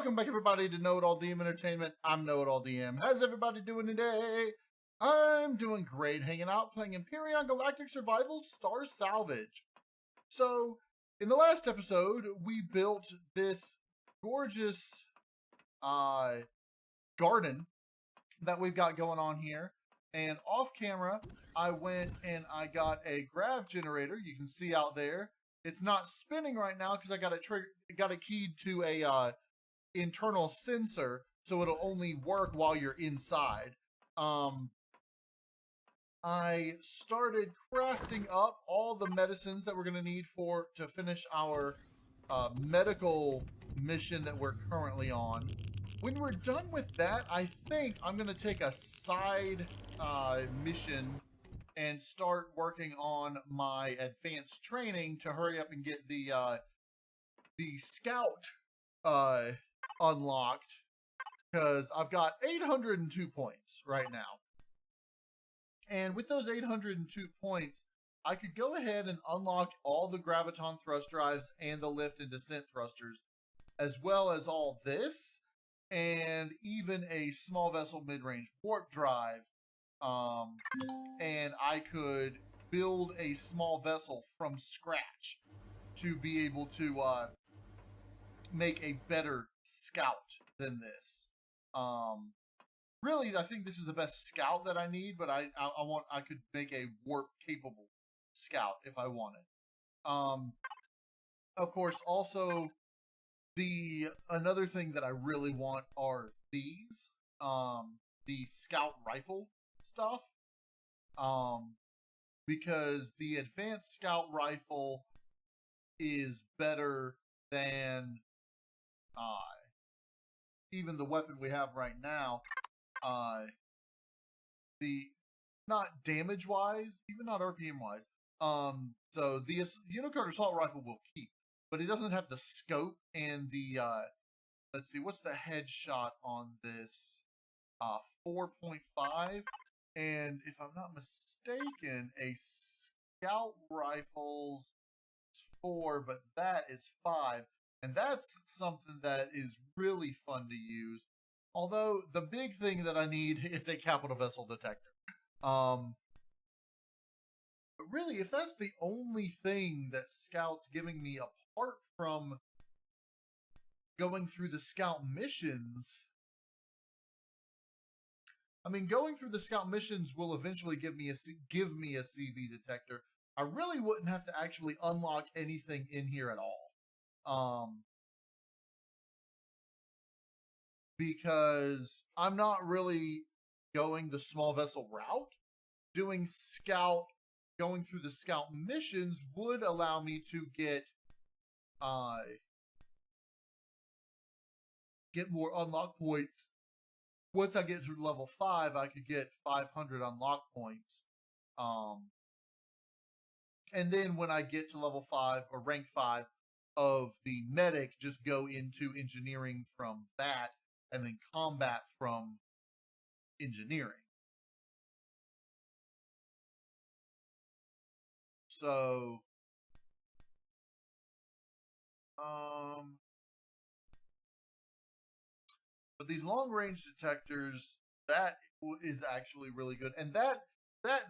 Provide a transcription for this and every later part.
Welcome back, everybody, to KnowItAllDM Entertainment. I'm KnowItAllDM. How's everybody doing today? I'm doing great, hanging out, playing Empyrion Galactic Survival Star Salvage. So, in the last episode, we built this gorgeous garden that we've got going on here. And off camera, I went and I got a grav generator. You can see out there. It's not spinning right now because I got it keyed to a internal sensor, so it'll only work while you're inside. I started crafting up all the medicines that we're going to need to finish our medical mission that we're currently on. When we're done with that, I think I'm going to take a side mission and start working on my advanced training to hurry up and get the scout unlocked, because I've got 802 points right now. And with those 802 points, I could go ahead and unlock all the graviton thrust drives and the lift and descent thrusters, as well as all this, and even a small vessel mid-range warp drive. And I could build a small vessel from scratch to be able to make a better scout than this. Really, I think this is the best scout that I need, but I could make a warp capable scout if I wanted. Of course, also another thing that I really want are these the scout rifle stuff, because the advanced scout rifle is better than even the weapon we have right now. Not damage wise, even not RPM wise. So the Unocard assault rifle will keep, but it doesn't have the scope and the let's see, what's the headshot on this? 4.5, and if I'm not mistaken, a scout rifle's 4, but that is 5, and that's something that is really fun to use. Although the big thing that I need is a capital vessel detector. But really, if that's the only thing that Scout's giving me apart from going through the Scout missions, I mean, going through the Scout missions will eventually give me a CV detector. I really wouldn't have to actually unlock anything in here at all. Because I'm not really going the small vessel route. Going through the scout missions would allow me to get more unlock points. Once I get through level 5, I could get 500 unlock points. And then when I get to level 5 or rank 5 of the medic, just go into engineering from that, and then combat from engineering. So, but these long range detectors, that is actually really good, and that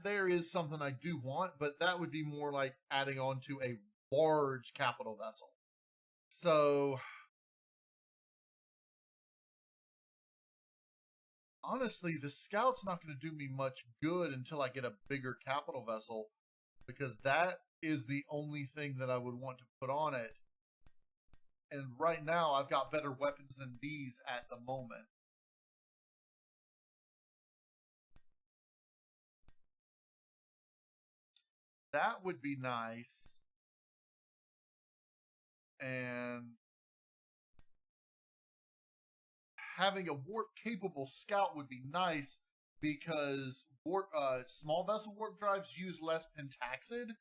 there is something I do want, but that would be more like adding on to a large capital vessel. So, honestly, the scout's not going to do me much good until I get a bigger capital vessel, because that is the only thing that I would want to put on it. And right now, I've got better weapons than these at the moment. That would be nice. And having a warp-capable scout would be nice, because small vessel warp drives use less Pentaxid,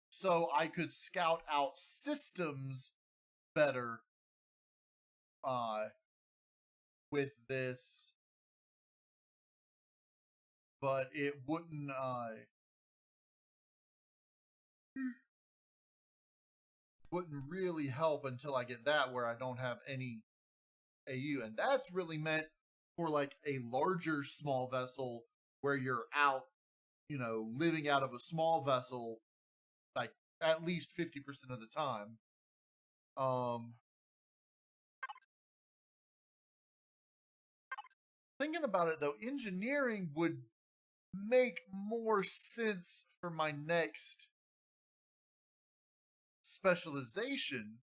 so I could scout out systems better with this, but it wouldn't really help until I get that, where I don't have any AU, and that's really meant for like a larger small vessel where you're out, you know, living out of a small vessel like at least 50% of the time. Thinking about it though, engineering would make more sense for my next specialization.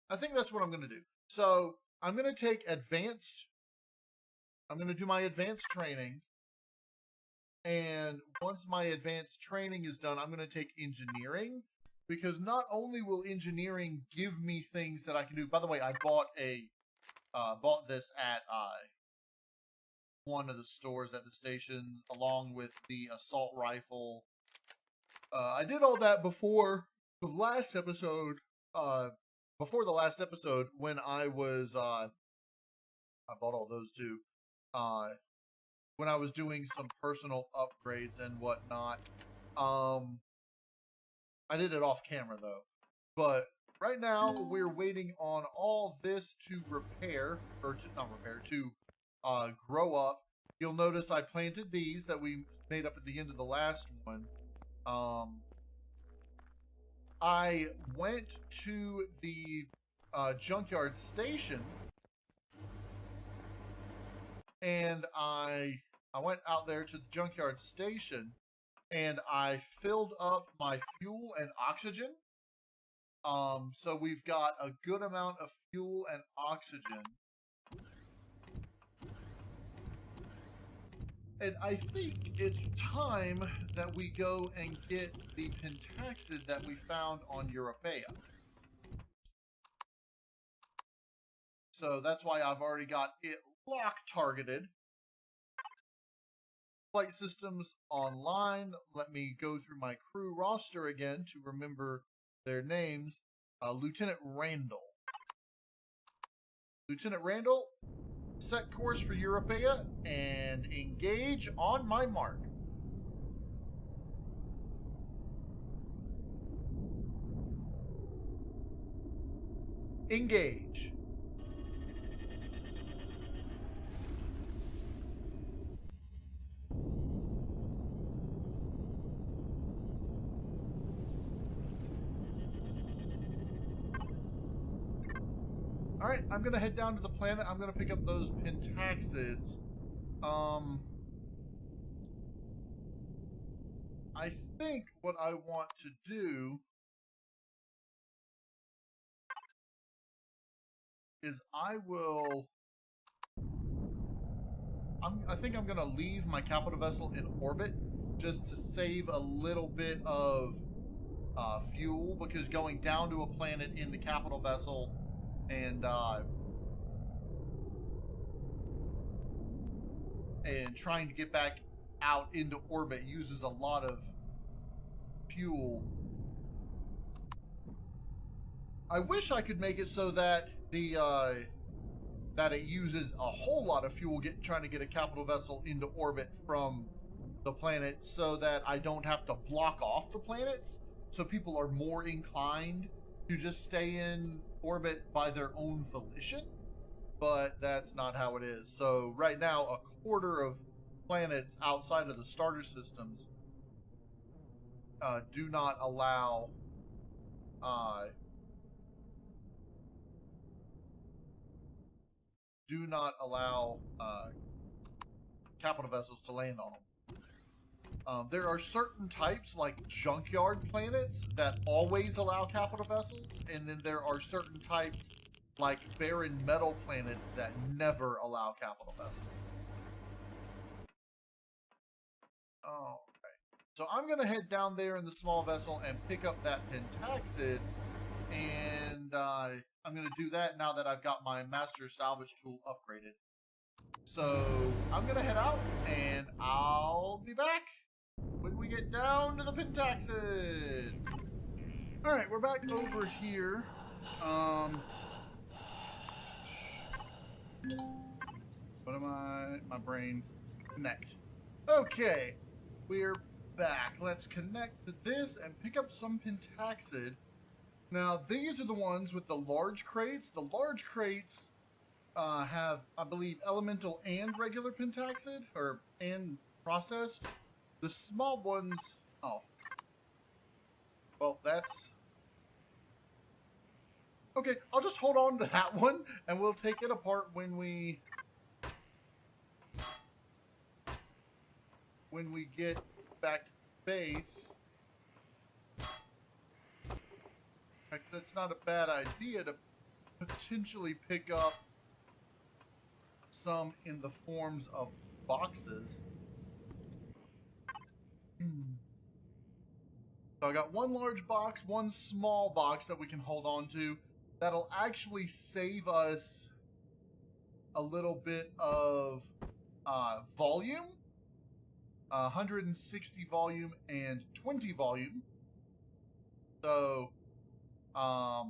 I think that's what I'm going to do. So I'm going to take advanced. I'm going to do my advanced training. And once my advanced training is done, I'm going to take engineering. Because not only will engineering give me things that I can do. By the way, I bought this at one of the stores at the station, along with the assault rifle. I did all that before the last episode. When I was I bought all those too. When I was doing some personal upgrades and whatnot. I did it off camera though. But right now we're waiting on all this to repair, or to not repair, to grow up. You'll notice I planted these that we made up at the end of the last one. I went to the junkyard station, and I went out there to the junkyard station, and I filled up my fuel and oxygen. So we've got a good amount of fuel and oxygen. And I think it's time that we go and get the Pentaxid that we found on Europaea. So that's why I've already got it lock targeted. Flight systems online. Let me go through my crew roster again to remember their names. Lieutenant Randall. Lieutenant Randall, set course for Europaea and engage on my mark. Engage. All right, I'm going to head down to the planet. I'm going to pick up those Pentaxids. I think what I want to do is I think I'm going to leave my capital vessel in orbit just to save a little bit of fuel, because going down to a planet in the capital vessel and trying to get back out into orbit uses a lot of fuel. I wish I could make it so that that it uses a whole lot of fuel trying to get a capital vessel into orbit from the planet, so that I don't have to block off the planets, so people are more inclined to just stay in orbit by their own volition. But that's not how it is. So right now, a quarter of planets outside of the starter systems do not allow capital vessels to land on them. There are certain types, like junkyard planets, that always allow capital vessels, and then there are certain types, like barren metal planets, that never allow capital vessels. Okay. So I'm going to head down there in the small vessel and pick up that Pentaxid, and I'm going to do that now that I've got my Master Salvage tool upgraded. So I'm going to head out, and I'll be back when we get down to the Pentaxid. All right, we're back over here. What am I? My brain. Connect. Okay, we're back. Let's connect to this and pick up some Pentaxid. Now, these are the ones with the large crates. The large crates have, I believe, elemental and regular pentaxid, and processed. The small ones, oh, well, that's okay. I'll just hold on to that one, and we'll take it apart when we get back to base. In fact, that's not a bad idea to potentially pick up some in the forms of boxes. So I got one large box, one small box that we can hold on to. That'll actually save us a little bit of volume. 160 volume and 20 volume. So I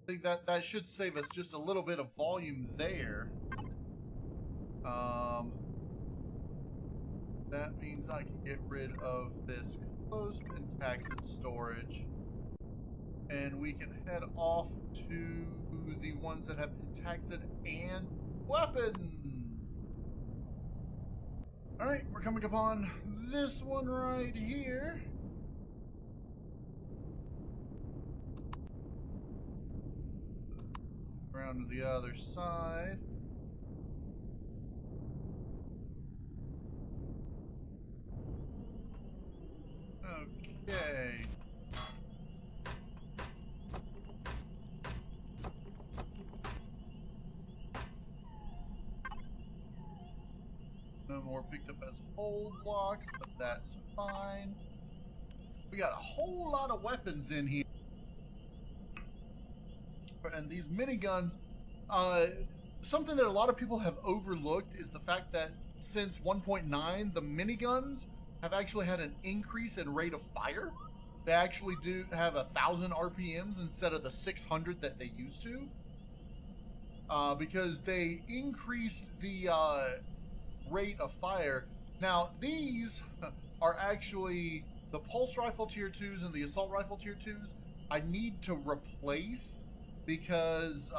think that should save us just a little bit of volume there. That means I can get rid of this closed Pentaxid storage, and we can head off to the ones that have Pentaxid and weapon. Alright, we're coming upon this one right here. Around to the other side. Okay. No more picked up as hold blocks, but that's fine. We got a whole lot of weapons in here. And these miniguns, something that a lot of people have overlooked is the fact that since 1.9, the miniguns have actually had an increase in rate of fire. They actually do have 1,000 RPMs instead of the 600 that they used to. Because they increased the rate of fire. Now, these are actually the pulse rifle tier 2s and the assault rifle tier 2s. I need to replace because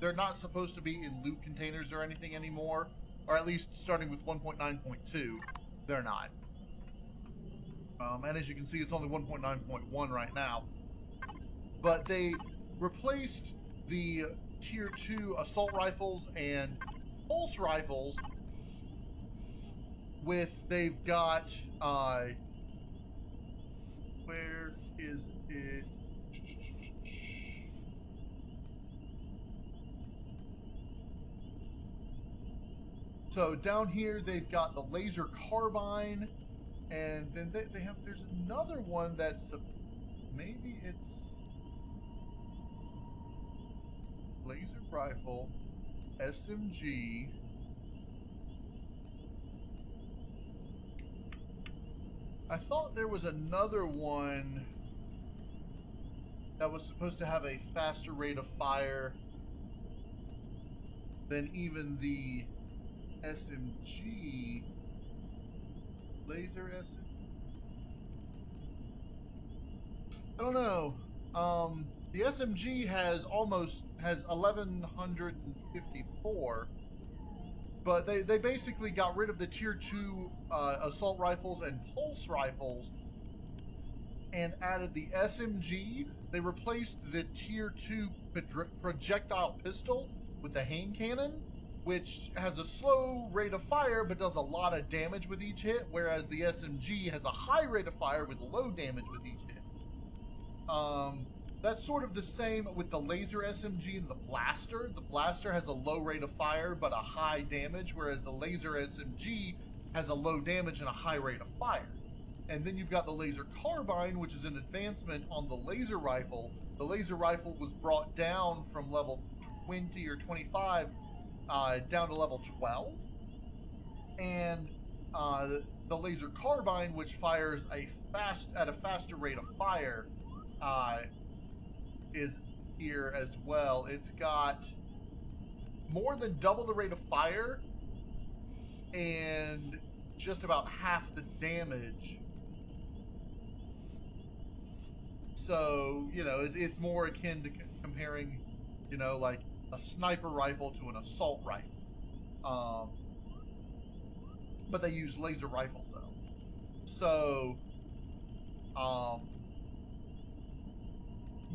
they're not supposed to be in loot containers or anything anymore. Or at least starting with 1.9.2, they're not. And as you can see, it's only 1.9.1 right now. But they replaced the tier 2 assault rifles and pulse rifles with, they've got, where is it? So down here, they've got the laser carbine, and then they have, there's another one that's, maybe it's laser rifle, SMG. I thought there was another one that was supposed to have a faster rate of fire than even the SMG. Laser SMG? I don't know. The SMG has 1154, but they basically got rid of the tier 2 assault rifles and pulse rifles and added the SMG. They replaced the tier 2 projectile pistol with the hand cannon, which has a slow rate of fire but does a lot of damage with each hit, whereas the SMG has a high rate of fire with low damage with each hit. That's sort of the same with the laser SMG and the blaster. The blaster has a low rate of fire but a high damage, whereas the laser SMG has a low damage and a high rate of fire. And then you've got the laser carbine, which is an advancement on the laser rifle. The laser rifle was brought down from level 20 or 25 down to level 12. And the laser carbine, which fires at a faster rate of fire, is here as well. It's got more than double the rate of fire and just about half the damage So, you know, it's more akin to comparing, you know, like a sniper rifle to an assault rifle. But they use laser rifles though. So,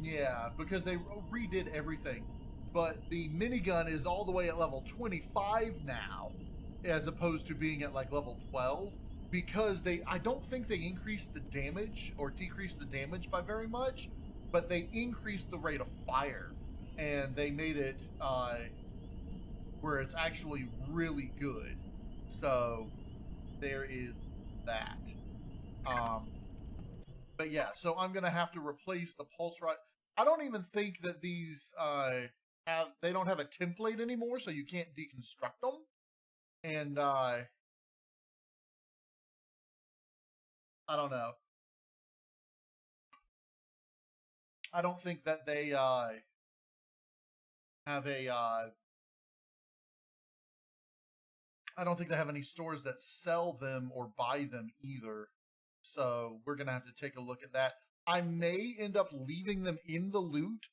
yeah, because they redid everything. But the minigun is all the way at level 25 now, as opposed to being at like level 12. Because I don't think they increased the damage or decreased the damage by very much, but they increased the rate of fire. And they made it where it's actually really good. So there is that. But yeah, so I'm gonna have to replace the pulse rifle. I don't even think that these they don't have a template anymore, so you can't deconstruct them. And I don't know. I don't think that they have a I don't think they have any stores that sell them or buy them either. So we're gonna have to take a look at that. I may end up leaving them in the loot,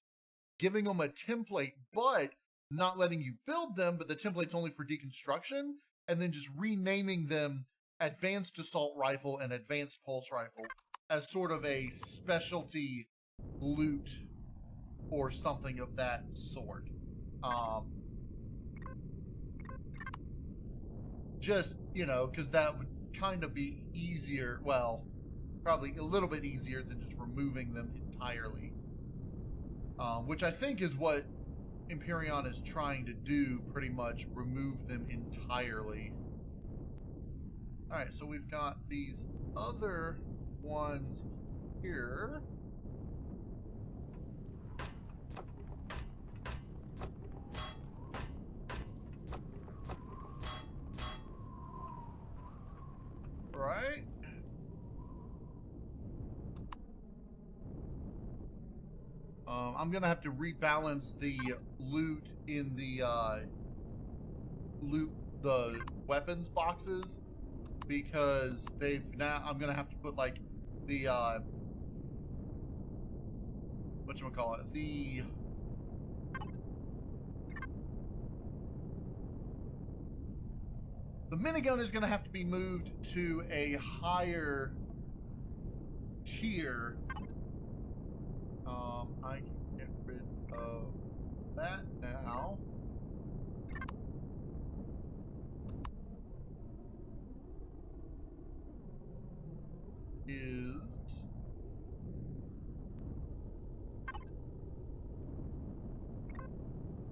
giving them a template, but not letting you build them, but the template's only for deconstruction, and then just renaming them Advanced Assault Rifle and Advanced Pulse Rifle as sort of a specialty loot or something of that sort. Just, you know, because that would kind of be easier, well, probably a little bit easier than just removing them entirely. Which I think is what Empyrion is trying to do, pretty much remove them entirely. Alright, so we've got these other ones here. Right? I'm gonna have to rebalance the loot in the the weapons boxes, because I'm gonna have to put like the whatchamacallit, the minigun is gonna have to be moved to a higher tier. I can get rid of that now. Is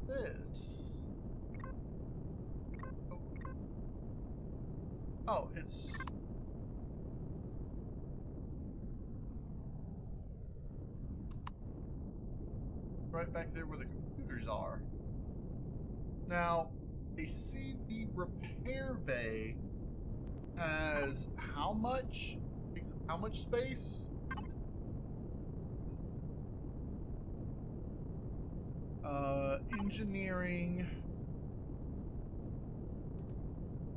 this? Oh, it's right back there where the computers are. Now, a CV repair bay has how much? Takes up how much space? Engineering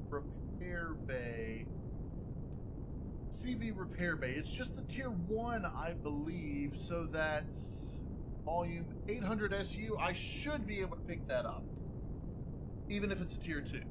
repair bay. CV repair bay. It's just the tier 1, I believe, so that's volume 800 SU. I should be able to pick that up, even if it's a tier 2.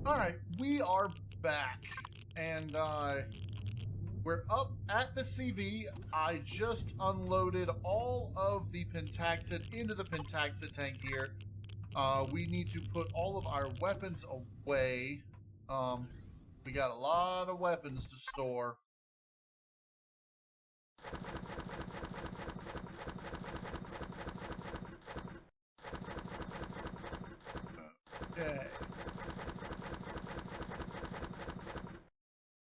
Alright, we are back. And we're up at the CV. I just unloaded all of the Pentaxid into the Pentaxid tank here. We need to put all of our weapons away. We got a lot of weapons to store. Okay.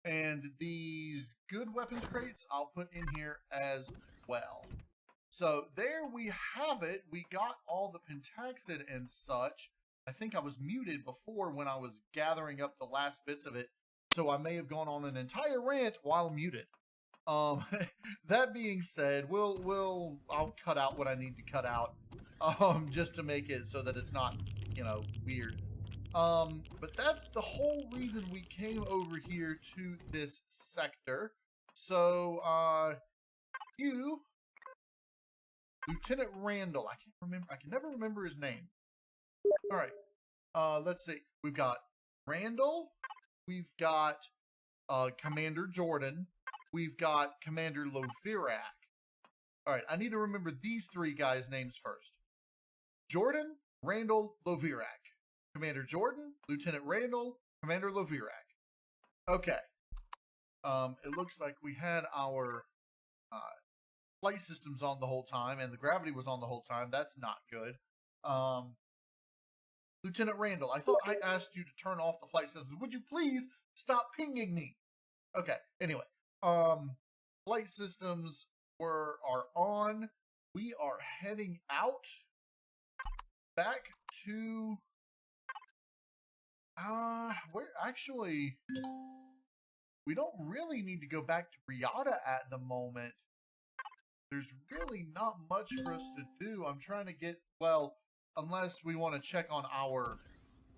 And these good weapons crates I'll put in here as well. So there we have it. We got all the Pentaxid and such. I think I was muted before when I was gathering up the last bits of it, so I may have gone on an entire rant while muted. That being said, I'll cut out what I need to cut out, just to make it so that it's not, you know, weird. But that's the whole reason we came over here to this sector. So, you, Lieutenant Randall, I can never remember his name. All right, let's see. We've got Randall, we've got Commander Jordan, we've got Commander Lovirak. All right, I need to remember these three guys' names first. Jordan, Randall, Lovirak. Commander Jordan, Lieutenant Randall, Commander Lovirak. Okay. It looks like we had our flight systems on the whole time, and the gravity was on the whole time. That's not good. Lieutenant Randall, I thought I asked you to turn off the flight systems. Would you please stop pinging me? Okay, anyway. Flight systems are on. We are heading out back to where actually we don't really need to go back to Riata at the moment. There's really not much for us to do. I'm trying to get, well, unless we want to check on our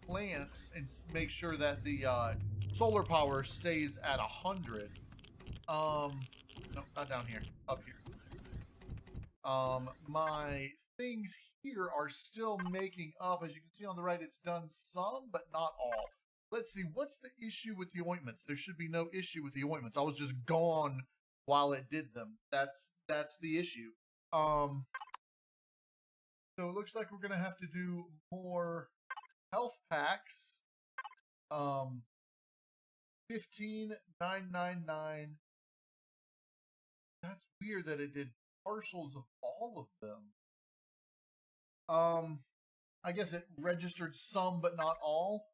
plants and make sure that the solar power stays at 100. No, not down here, up here. My things here are still making up. As you can see on the right, it's done some, but not all. Let's see, what's the issue with the ointments? There should be no issue with the ointments. I was just gone while it did them. That's the issue. So it looks like we're gonna have to do more health packs. 15,999. That's weird that it did partials of all of them. I guess it registered some, but not all.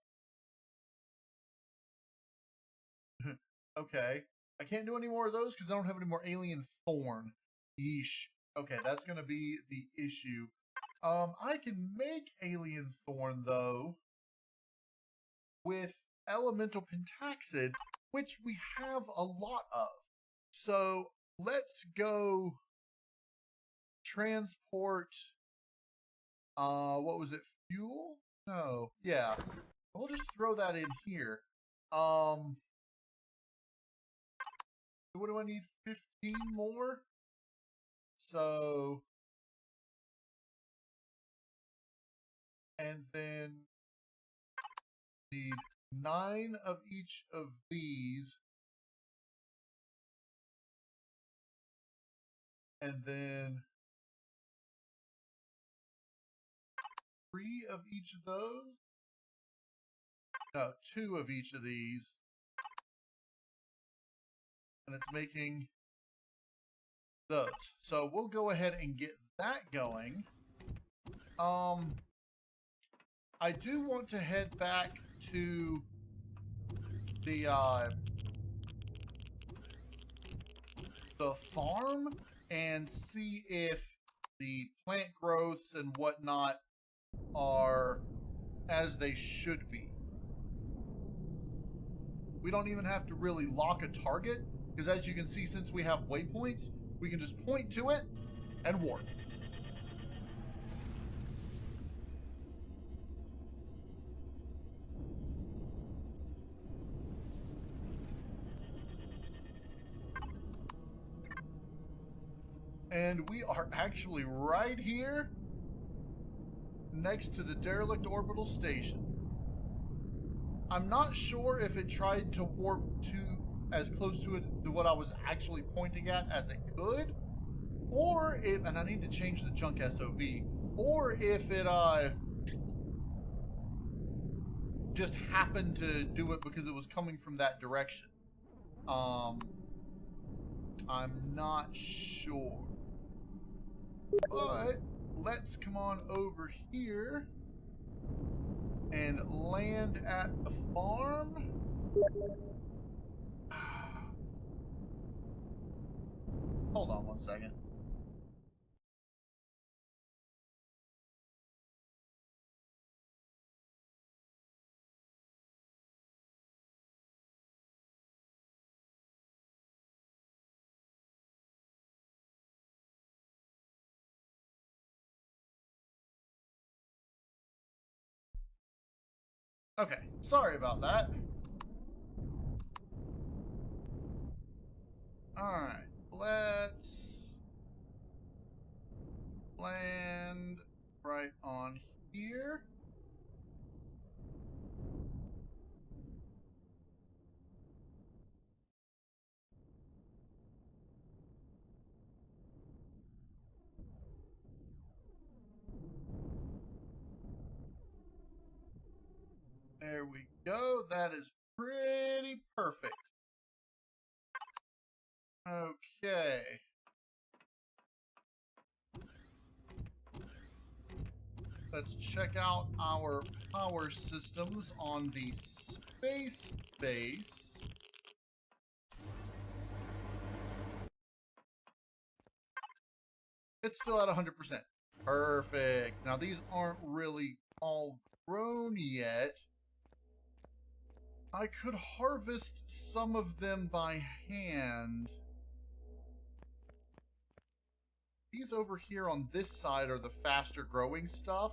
Okay. I can't do any more of those because I don't have any more Alien Thorn. Yeesh. Okay, that's going to be the issue. I can make Alien Thorn, though, with Elemental Pentaxid, which we have a lot of. So, let's go transport, what was it, fuel? No, yeah. We'll just throw that in here. What do I need? 15 more? So, and then need 9 of each of these. And then 3 of each of those. No, 2 of each of these. And it's making those. So we'll go ahead and get that going. I do want to head back to the farm and see if the plant growths and whatnot are as they should be. We don't even have to really lock a target, because as you can see, since we have waypoints, we can just point to it and warp. And we are actually right here next to the Derelict Orbital Station. I'm not sure if it tried to warp to as close to it to what I was actually pointing at as it could, or if, and I need to change the junk SOV, or if it just happened to do it because it was coming from that direction. I'm not sure. But let's come on over here and land at the farm. Hold on one second. Okay, sorry about that. Alright, let's land right on here. There we go. That is pretty perfect. Okay. Let's check out our power systems on the space base. It's still at 100%. Perfect. Now, these aren't really all grown yet. I could harvest some of them by hand. These over here on this side are the faster growing stuff.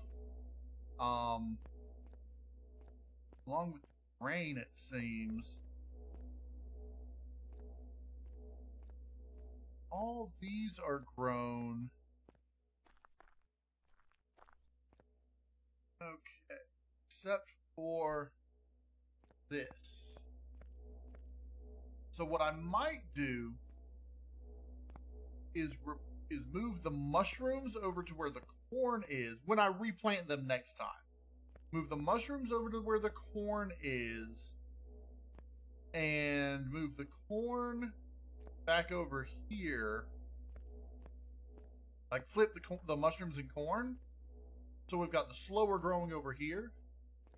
Along with the grain, it seems. All these are grown. Okay, except for this. So what I might do is move the mushrooms over to where the corn is when I replant them next time. Move the mushrooms over to where the corn is and move the corn back over here. Like flip the mushrooms and corn. So we've got the slower growing over here.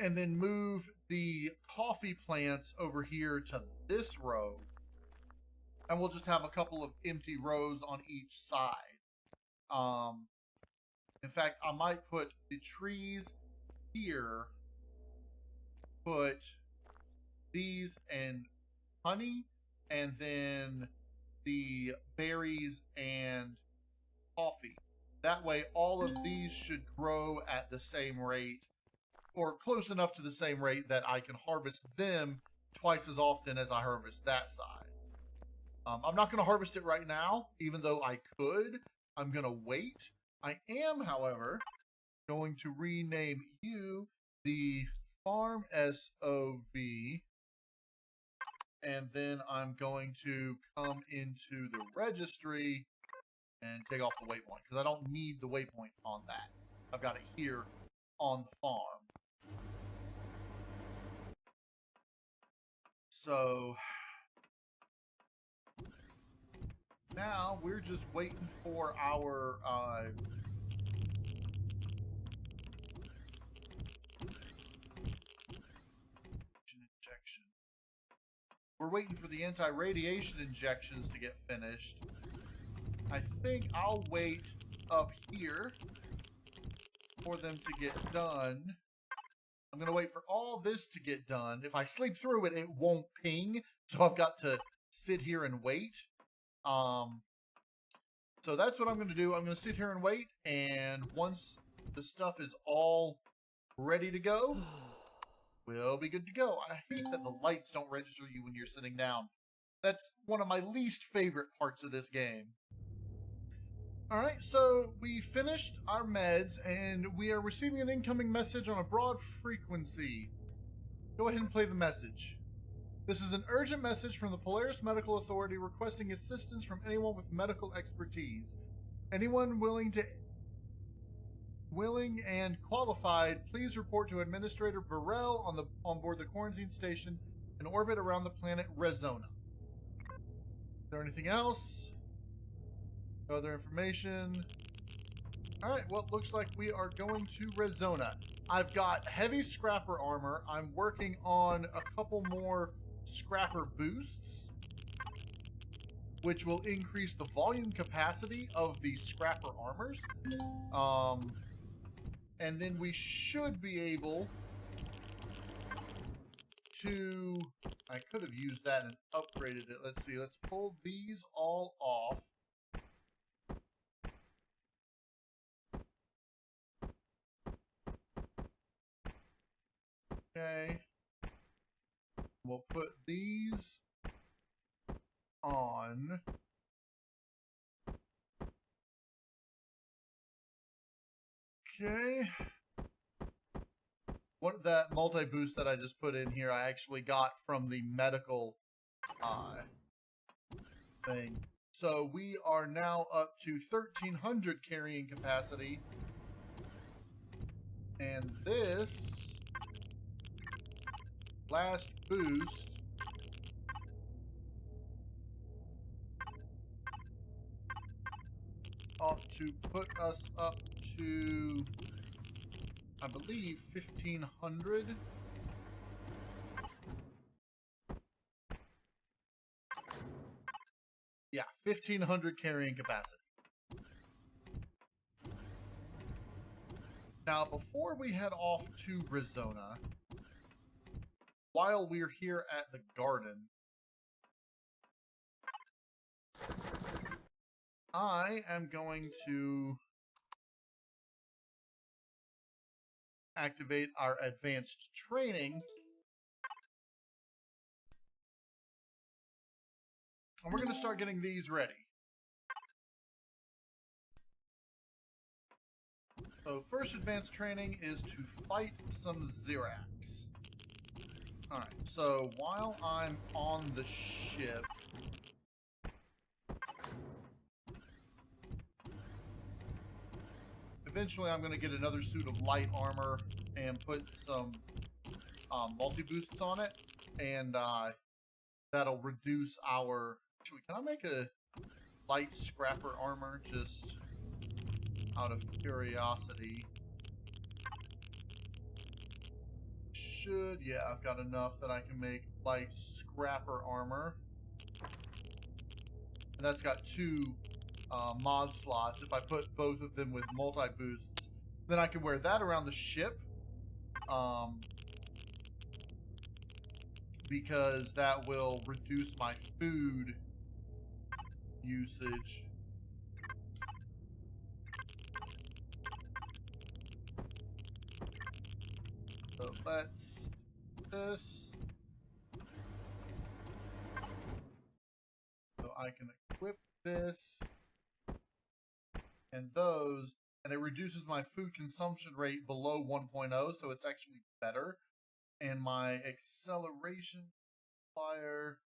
And then move the coffee plants over here to this row. And we'll just have a couple of empty rows on each side. In fact, I might put the trees here, put these and honey, and then the berries and coffee. That way, all of these should grow at the same rate, or close enough to the same rate that I can harvest them twice as often as I harvest that side. I'm not going to harvest it right now, even though I could. I'm going to wait. I am, however, going to rename you the Farm SOV, and then I'm going to come into the registry and take off the waypoint, because I don't need the waypoint on that. I've got it here on the farm. So now we're just waiting for our injection. We're waiting for the anti-radiation injections to get finished. I think I'll wait up here for them to get done. I'm going to wait for all this to get done. If I sleep through it, it won't ping. So I've got to sit here and wait. So that's what I'm going to do. I'm going to sit here and wait. And once the stuff is all ready to go, we'll be good to go. I hate that the lights don't register you when you're sitting down. That's one of my least favorite parts of this game. Alright, so we finished our meds, and we are receiving an incoming message on a broad frequency. Go ahead and play the message. This is an urgent message from the Polaris Medical Authority requesting assistance from anyone with medical expertise. Anyone willing and qualified, please report to Administrator Burrell on board the quarantine station in orbit around the planet Rezona. Is there anything else? No other information? Alright, well, it looks like we are going to Rezona. I've got heavy scrapper armor. I'm working on a couple more scrapper boosts, which will increase the volume capacity of the scrapper armors. And then we should be able to... I could have used that and upgraded it. Let's see. Let's pull these all off. Okay. We'll put these on. Okay. That multi-boost that I just put in here, I actually got from the medical thing. So we are now up to 1,300 carrying capacity. And this last boost ought to put us up to, I believe, 1,500. Yeah, 1,500 carrying capacity. Now, before we head off to Rezona, while we're here at the garden, I am going to activate our advanced training. And we're going to start getting these ready. So first advanced training is to fight some Xerax. Alright, so while I'm on the ship, eventually I'm going to get another suit of light armor and put some multi-boosts on it, and that'll reduce our... Actually, can I make a light scrapper armor just out of curiosity? Yeah, I've got enough that I can make light scrapper armor. And that's got 2 mod slots. If I put both of them with multi-boosts, then I can wear that around the ship. Because that will reduce my food usage. So let's do this. So I can equip this and those, and it reduces my food consumption rate below 1.0, so it's actually better. And my acceleration multiplier,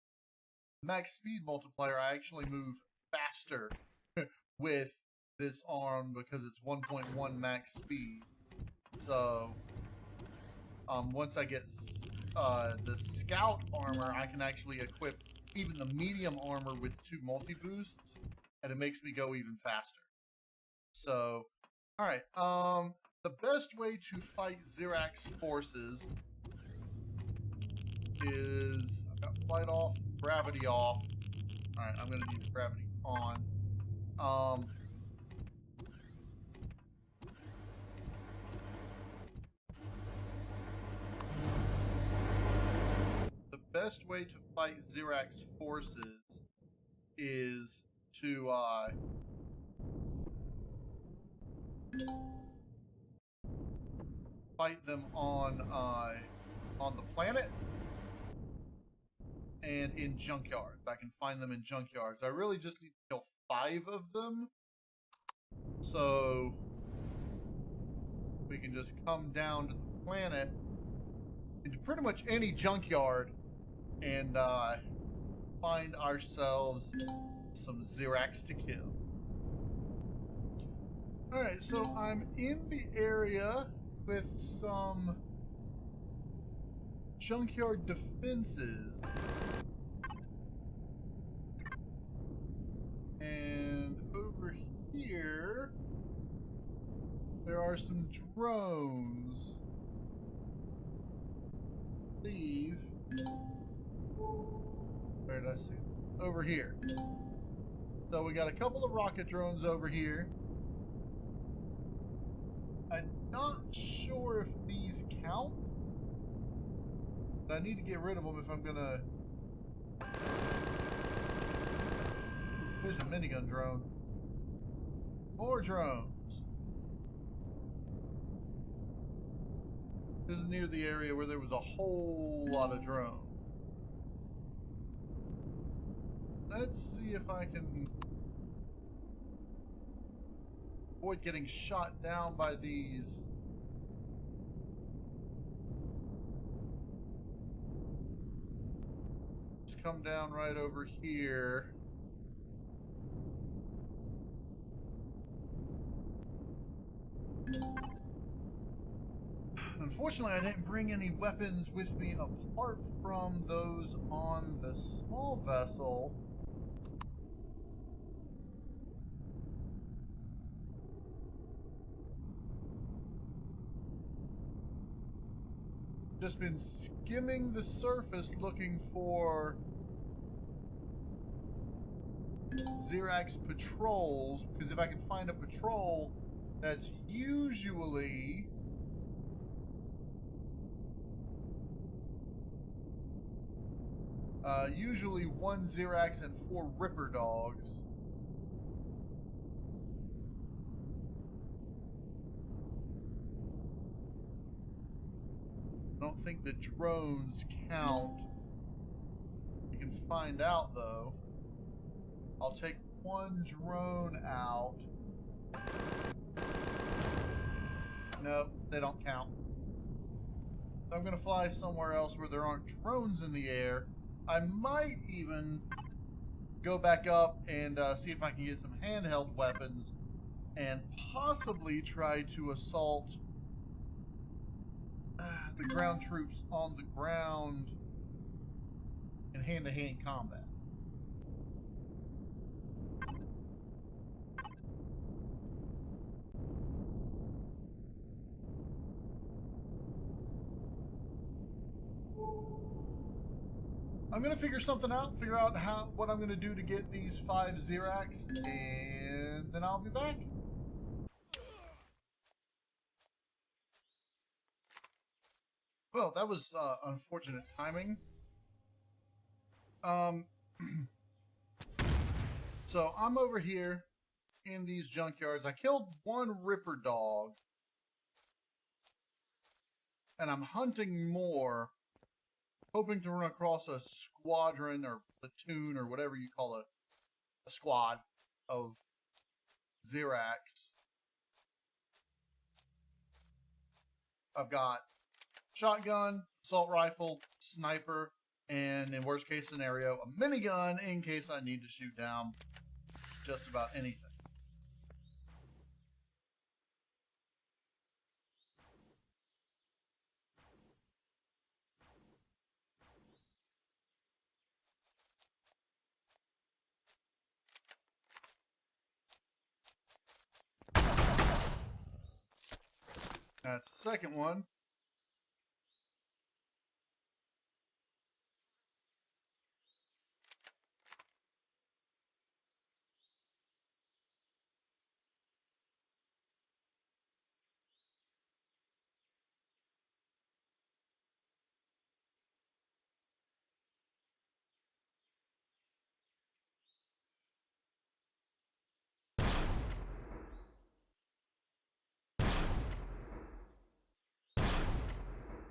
max speed multiplier, I actually move faster with this arm because it's 1.1 max speed. So once I get the scout armor, I can actually equip even the medium armor with 2 multi-boosts, and it makes me go even faster. So, alright, the best way to fight Xerax forces is, I've got flight off, gravity off. Alright, I'm going to need gravity on. The best way to fight Xerax forces is to fight them on the planet and in junkyards. I can find them in junkyards. I really just need to kill 5 of them, so we can just come down to the planet into pretty much any junkyard and find ourselves some Xerax to kill. Alright, so I'm in the area with some junkyard defenses. And over here, there are some drones. Leave. Where did I see it? Over here. So we got a couple of rocket drones over here. I'm not sure if these count, but I need to get rid of them if I'm gonna. There's a minigun drone. More drones. This is near the area where there was a whole lot of drones. Let's see if I can avoid getting shot down by these. Just come down right over here. Unfortunately, I didn't bring any weapons with me apart from those on the small vessel. Just been skimming the surface looking for Xerax patrols, because if I can find a patrol, that's usually usually 1 Xerax and 4 Ripper dogs. I don't think the drones count. You can find out though. I'll take 1 drone out. Nope, they don't count. So I'm gonna fly somewhere else where there aren't drones in the air. I might even go back up and see if I can get some handheld weapons and possibly try to assault the ground troops on the ground in hand-to-hand combat. I'm gonna figure something out, figure out what I'm gonna do to get these 5 Xerax, and then I'll be back. Well, that was unfortunate timing. So I'm over here in these junkyards. I killed 1 Ripper dog, and I'm hunting more, hoping to run across a squadron or platoon or whatever you call it, a squad of Xerax. I've got shotgun, assault rifle, sniper, and in worst case scenario, a minigun in case I need to shoot down just about anything. That's the second one.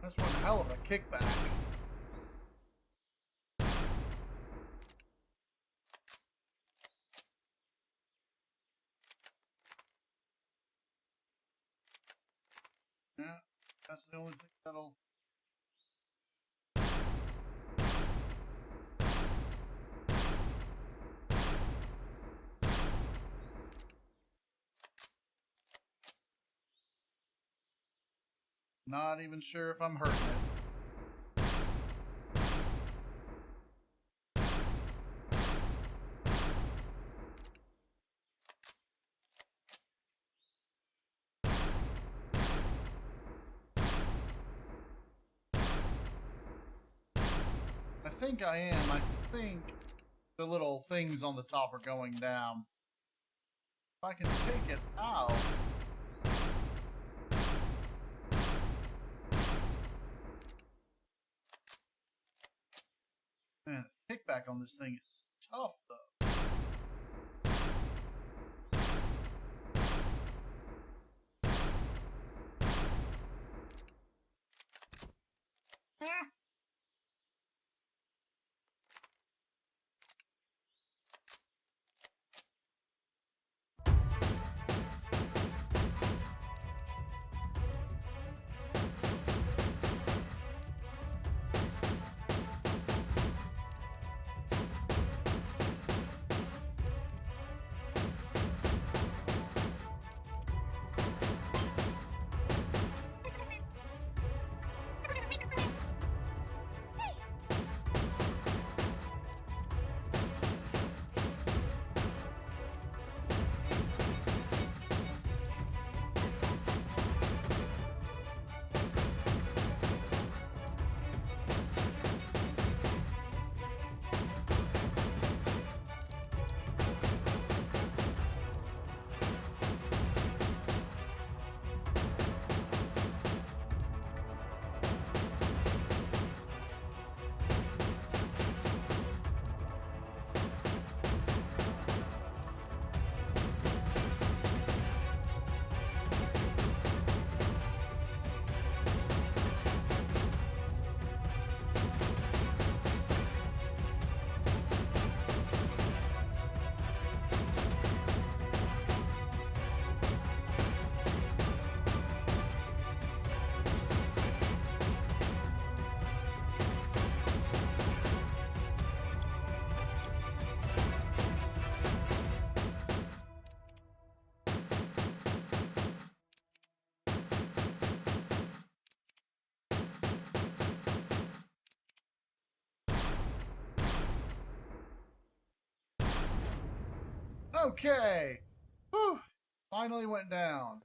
That's one hell of a kickback. Yeah, that's the only thing that'll Not even sure if I'm hurting it. I think I am. I think the little things on the top are going down. If I can take it out. Man, the kickback on this thing is tough, though. Okay. Whew. Finally went down.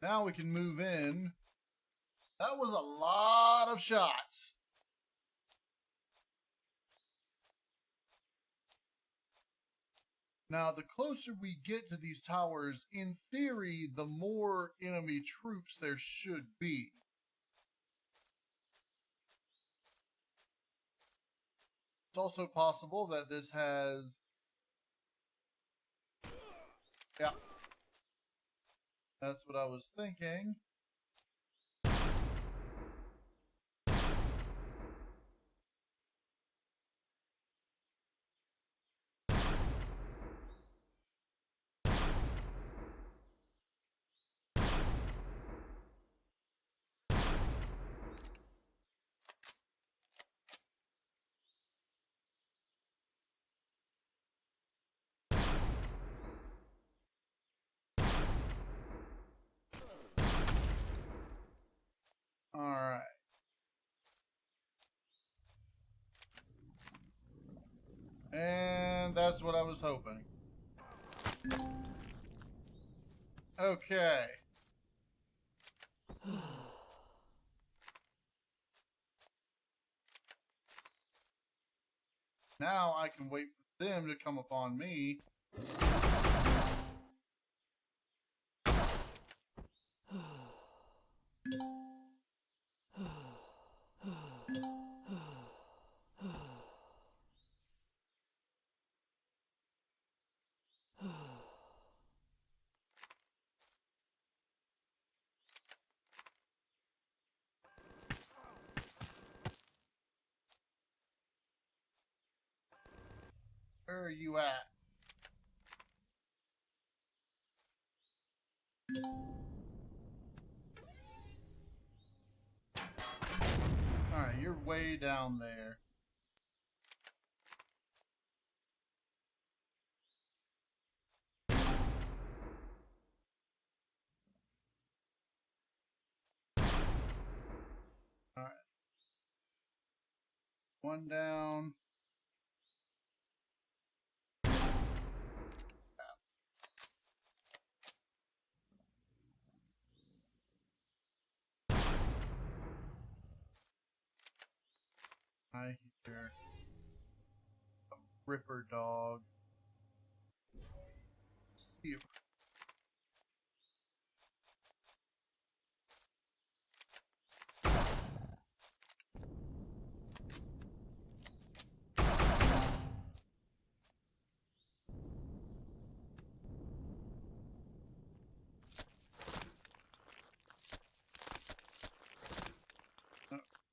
Now we can move in. That was a lot of shots. Now, the closer we get to these towers, in theory, the more enemy troops there should be. It's also possible that this has... Yeah. That's what I was thinking. Alright. And that's what I was hoping. Okay. Now I can wait for them to come upon me. Where are you at? Alright, you're way down there. One down. I hear a ripper dog. Let's see if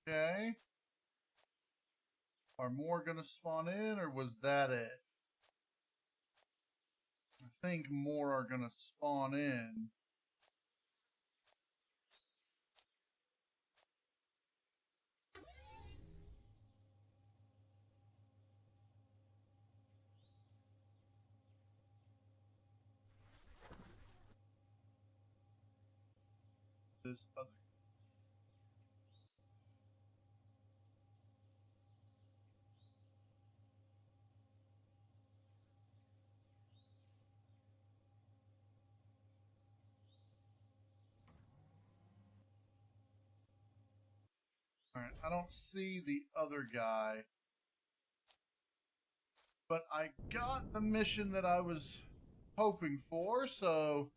okay. Are more gonna spawn in, or was that it? I think more are gonna spawn in. This other. Alright, I don't see the other guy. But I got the mission that I was hoping for, so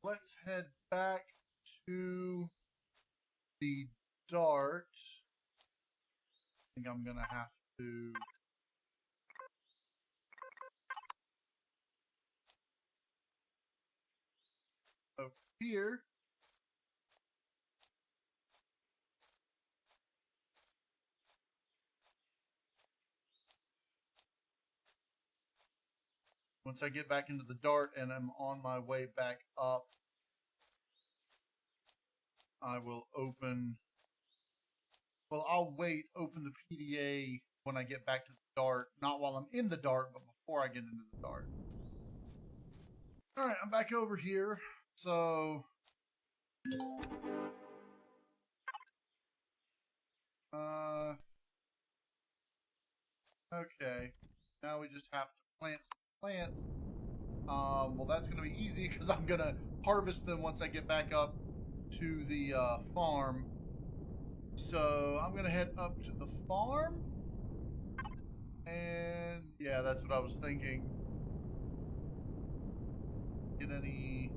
let's head back to the dart. I think I'm gonna have to over here. Once I get back into the dart and I'm on my way back up, I will open. Well, I'll open the PDA when I get back to the dart. Not while I'm in the dart, but before I get into the dart. Alright, I'm back over here. So... okay. Now we just have to plant some plants. Well, that's going to be easy because I'm going to harvest them once I get back up to the farm. So I'm going to head up to the farm. And yeah, that's what I was thinking. Get any...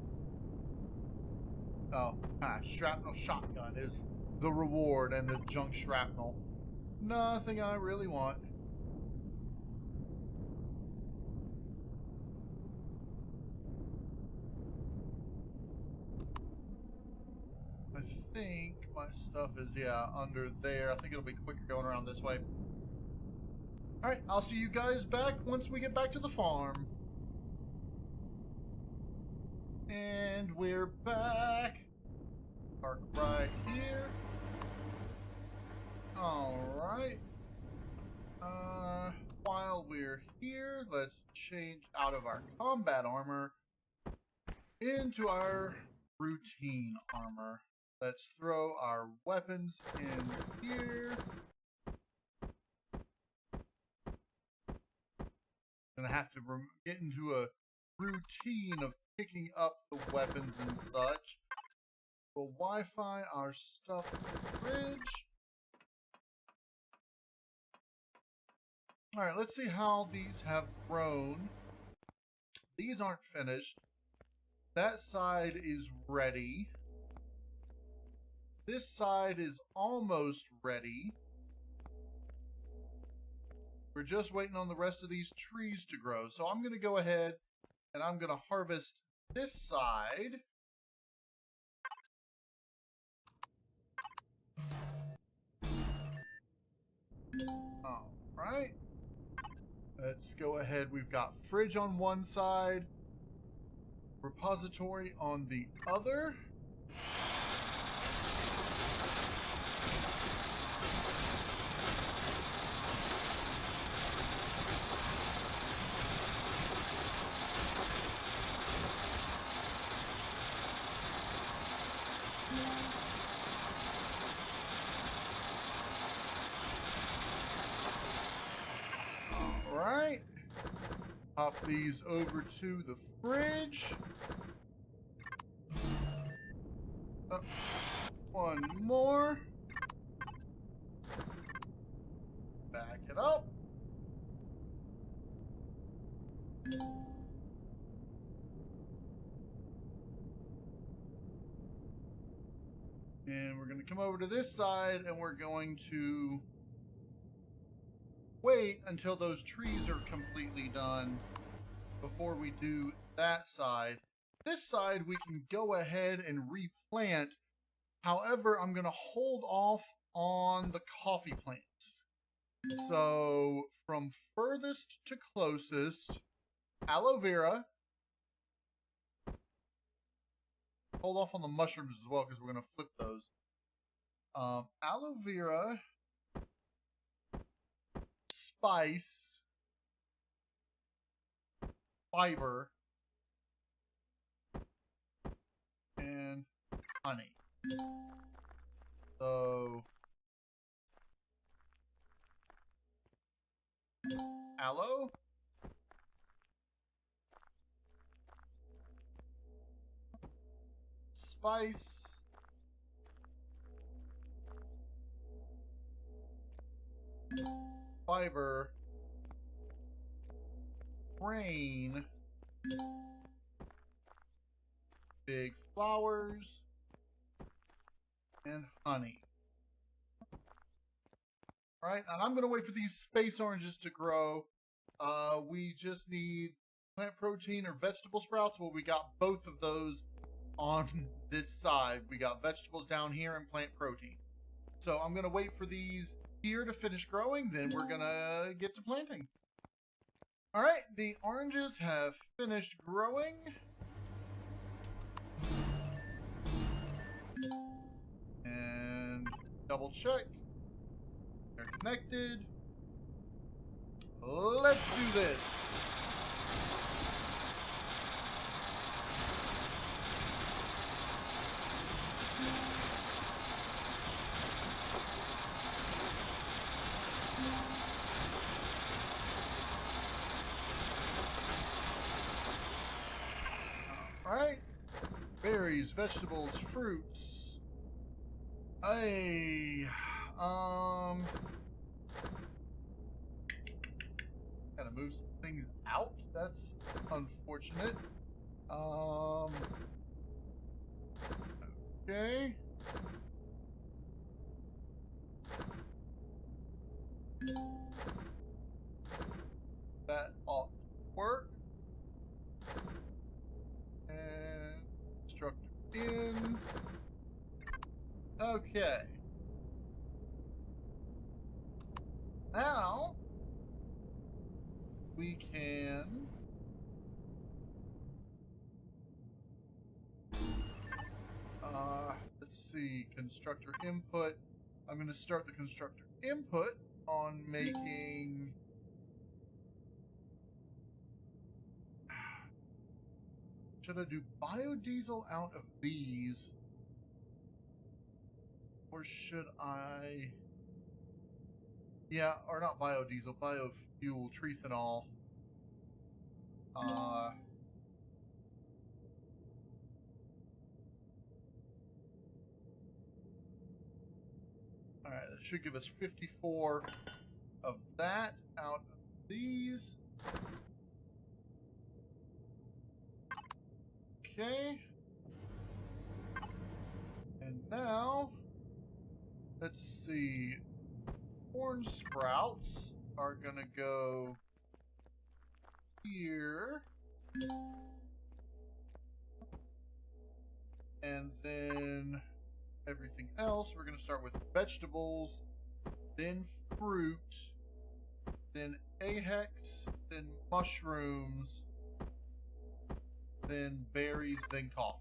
oh, shrapnel shotgun is the reward, and the junk shrapnel. Nothing I really want. I think my stuff is, yeah, under there. I think it'll be quicker going around this way. Alright, I'll see you guys back once we get back to the farm. And we're back. Park right here. Alright. While we're here, let's change out of our combat armor into our routine armor. Let's throw our weapons in here. Gonna have to get into a routine of picking up the weapons and such. We'll Wi-Fi our stuff in the fridge. Alright, let's see how these have grown. These aren't finished. That side is ready. This side is almost ready. We're just waiting on the rest of these trees to grow. So I'm going to go ahead and I'm going to harvest this side. Alright. Let's go ahead. We've got fridge on one side, repository on the other. right. Pop these over to the fridge. One more. Back it up. And we're going to come over to this side and we're going to wait until those trees are completely done before we do that side. This side we can go ahead and replant. However, I'm going to hold off on the coffee plants. So from furthest to closest, aloe vera. Hold off on the mushrooms as well because we're going to flip those. Aloe vera, spice, fiber, and honey. So aloe, spice, fiber, grain, big flowers, and honey. All right, and I'm going to wait for these space oranges to grow. We just need plant protein or vegetable sprouts. Well, we got both of those on this side. We got vegetables down here and plant protein. So I'm going to wait for these here to finish growing. Then we're going to get to planting. All right, the oranges have finished growing. And double check. They're connected. Let's do this. All right. Berries, vegetables, fruits. Gotta move some things out. That's unfortunate. Okay. That ought to work. And constructor in. Okay. Now we can let's see, constructor input. I'm going to start the constructor input on making should I do biodiesel out of these or should I or not biodiesel, biofuel, trethanol. Alright, that should give us 54 of that out of these. Okay. And now, let's see. Corn sprouts are going to go here. And then everything else, we're going to start with vegetables, then fruit, then ahex, then mushrooms, then berries, then coffee.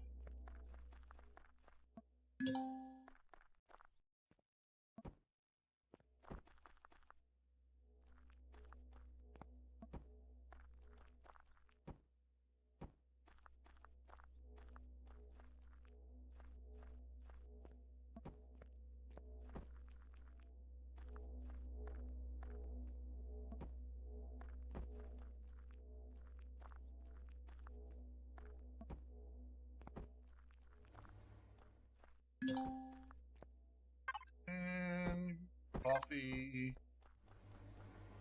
coffee.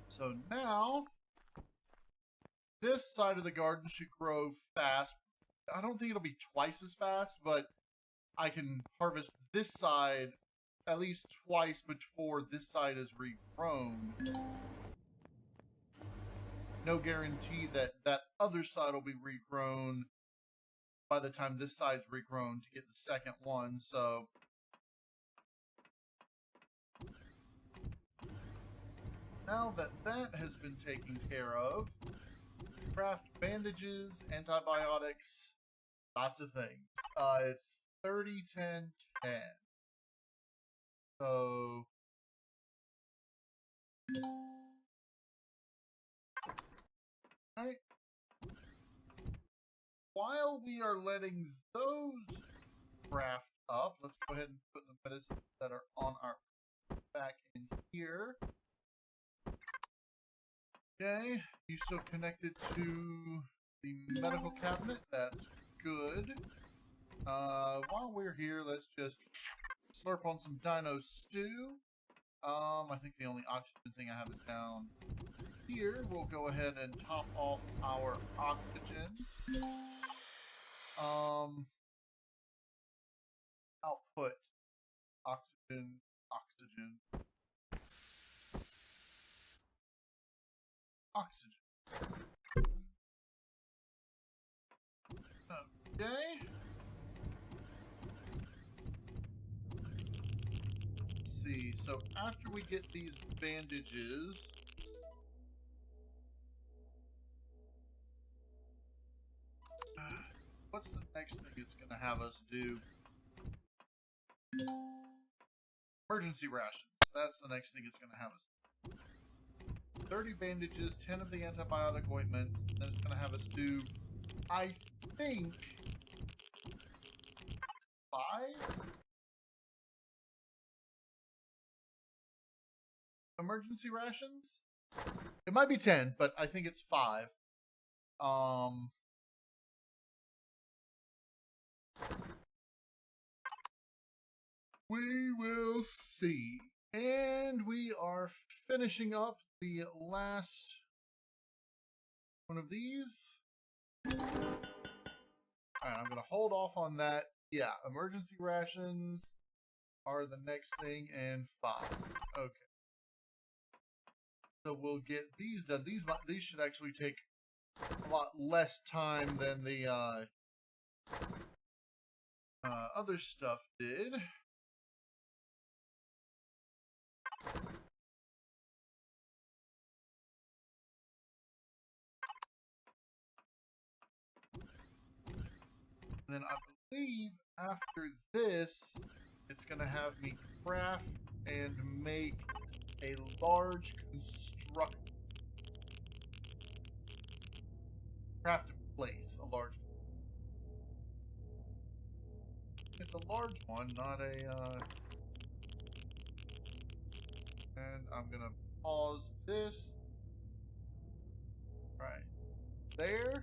So now, this side of the garden should grow fast. I don't think it'll be twice as fast, but I can harvest this side at least twice before this side is regrown. No guarantee that that other side will be regrown by the time this side's regrown to get the second one, so... Now that that has been taken care of, craft bandages, antibiotics, lots of things. It's 30, 10, 10. So... Right. While we are letting those craft up, let's go ahead and put the medicines that are on our back in here. Okay, you still connected to the medical cabinet. That's good. While we're here, let's just slurp on some dino stew. I think the only oxygen thing I have is down here. We'll go ahead and top off our oxygen. Output oxygen. Okay. Let's see. So after we get these bandages, what's the next thing it's going to have us do? Emergency rations. That's the next thing it's going to have us do. 30 bandages, 10 of the antibiotic ointments, and then it's going to have us do, I think, 5 emergency rations? It might be 10, but I think it's 5. We will see. And we are finishing up the last one of these. Alright, I'm going to hold off on that. Yeah, emergency rations are the next thing, and 5. Okay. So we'll get these done. These should actually take a lot less time than the other stuff did. And then I believe after this, it's going to have me craft and make a large construct. Craft and place a large. It's a large one, not a. And I'm going to pause this. Right there.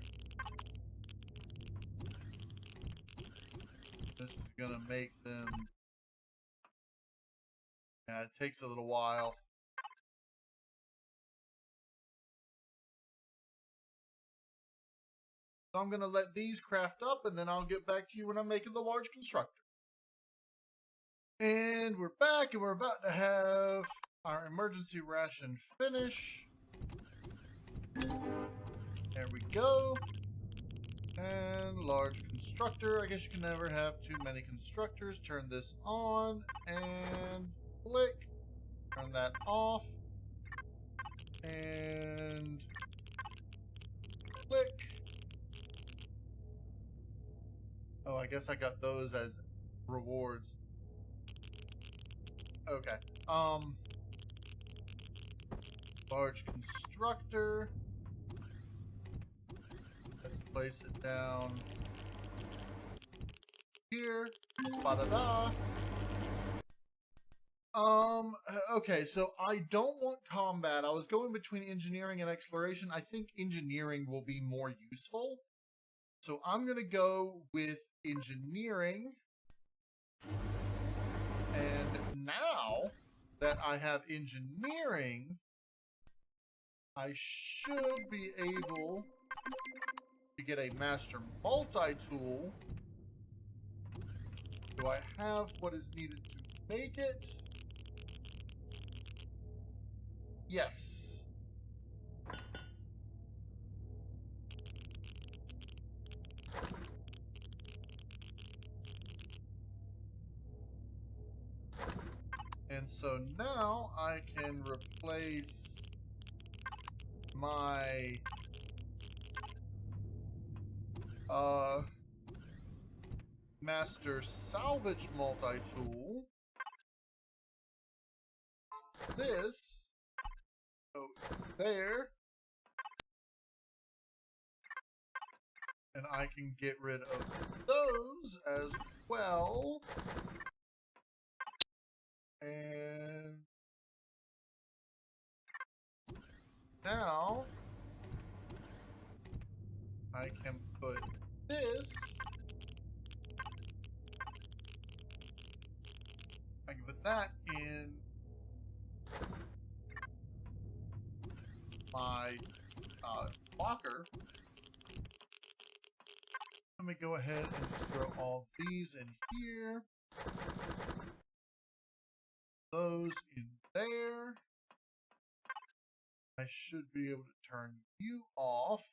This is going to make them. Yeah, it takes a little while. So I'm going to let these craft up, and then I'll get back to you when I'm making the large constructor. And we're back, and we're about to have our emergency ration finish. There we go. And large constructor. I guess you can never have too many constructors. Turn this on, and click. Turn that off. And click. Oh, I guess I got those as rewards. Okay. Large constructor. Let's place it down here. Ba-da-da. Okay, so I don't want combat. I was going between engineering and exploration. I think engineering will be more useful. So I'm going to go with engineering. And now that I have engineering, I should be able to get a master multi-tool. Do I have what is needed to make it? Yes. And so now I can replace my Master Salvage multi-tool. This over there. And I can get rid of those as well. And now I can put this. I can put that in my locker. Let me go ahead and just throw all these in here. Those in there. I should be able to turn you off.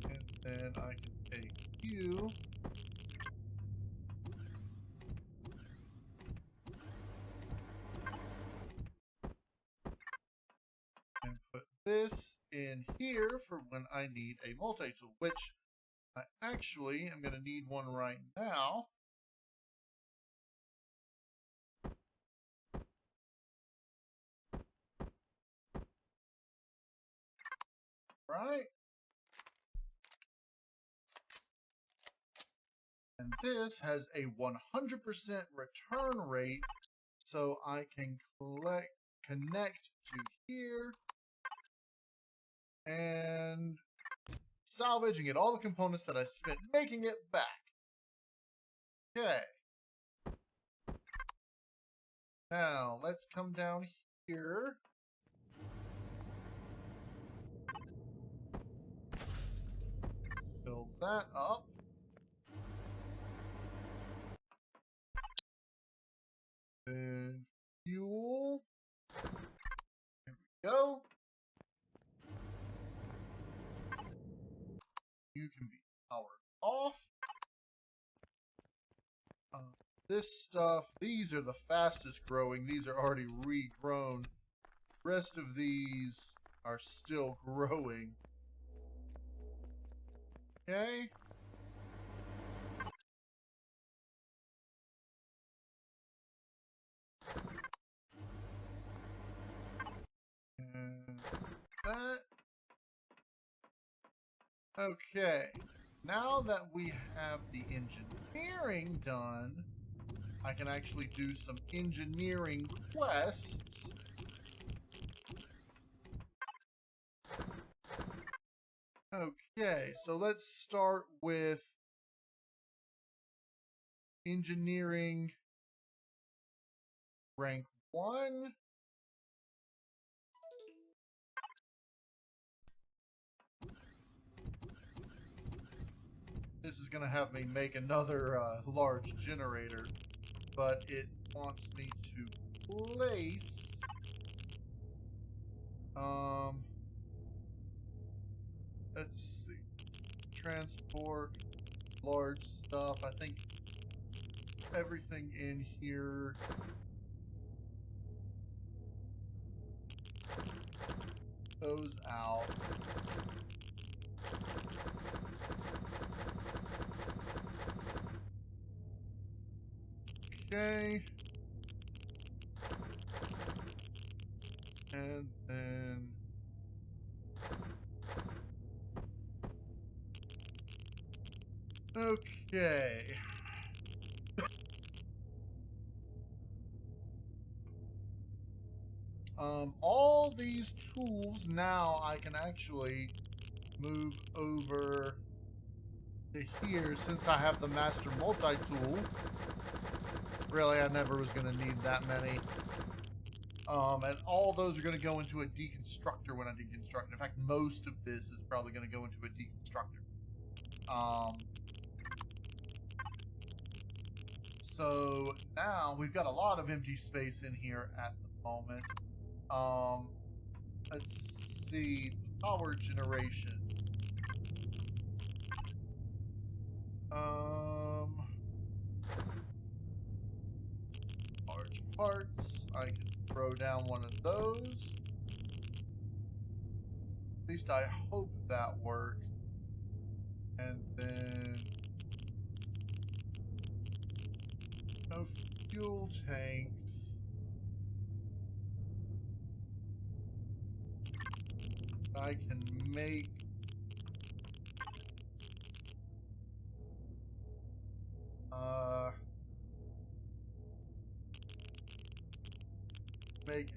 And then I can take you. And put this in here for when I need a multi-tool, which I actually am going to need one right now. Right? And this has a 100% return rate, so I can connect to here and salvage and get all the components that I spent making it back. Okay. Now, let's come down here. Fill that up. Then fuel. There we go. You can be powered off. This stuff, these are the fastest growing. These are already regrown. The rest of these are still growing. Okay. And that. Okay. Now that we have the engineering done, I can actually do some engineering quests. Okay, so let's start with engineering rank 1. This is going to have me make another large generator, but it wants me to place let's see, transport large stuff. I think everything in here goes out. Okay. And then okay. All these tools now I can actually move over here, since I have the master multi-tool. Really, I never was going to need that many. And all those are going to go into a deconstructor when I deconstruct. In fact, most of this is probably going to go into a deconstructor. So now we've got a lot of empty space in here at the moment. Let's see, power generation. Large parts. I can throw down one of those. At least I hope that works. And then no fuel tanks. I can make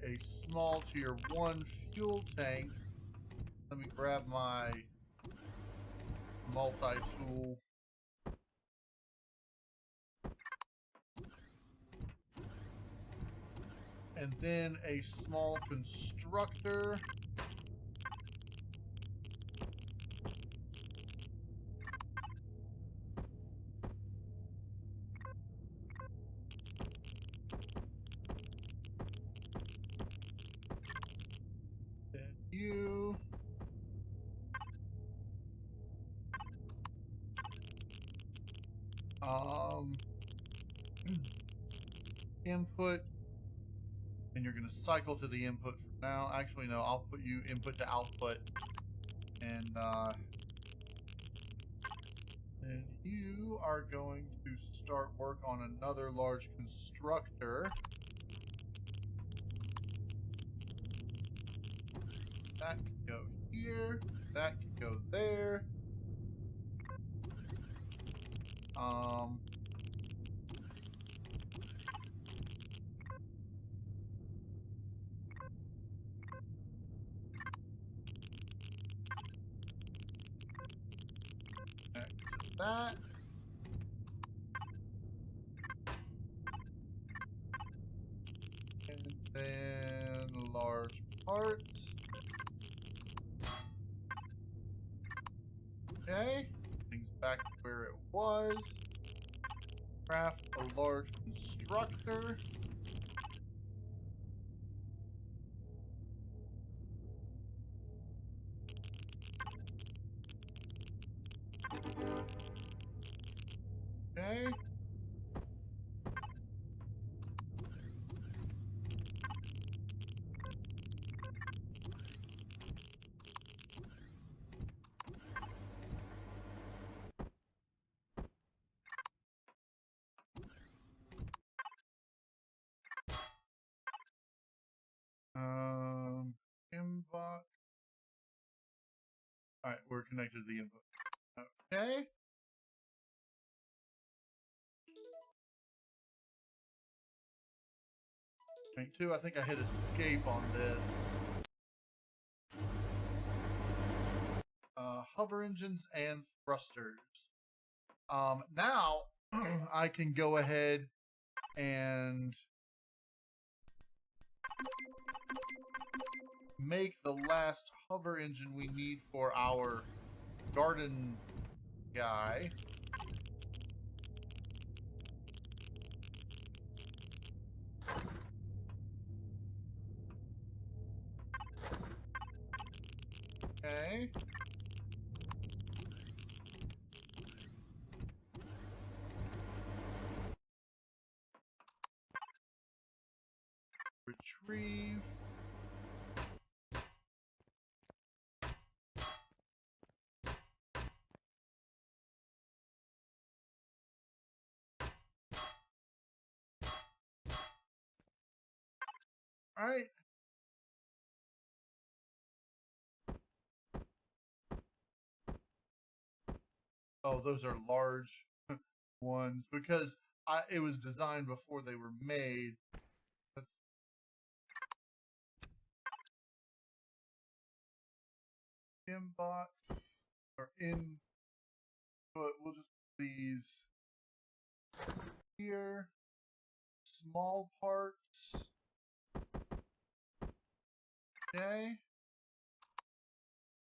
a small tier 1 fuel tank. Let me grab my multi-tool. And then a small constructor. Then you. Input. And you're going to cycle to the input for now. Actually, no, I'll put you input to output. And then you are going to start work on another large constructor. That can go here. That can go there. Exit that. And then large parts. Okay. Things back to where it was. Craft a large constructor. Okay. Inbox. Alright, we're connected to the input. Okay. Rank 2, I think I hit escape on this. Hover engines and thrusters. Now, I can go ahead and make the last hover engine we need for our garden guy. Okay. Retrieve. All right. Oh, those are large ones because it was designed before they were made. Let's inbox or in we'll just put these here. Small parts. Okay.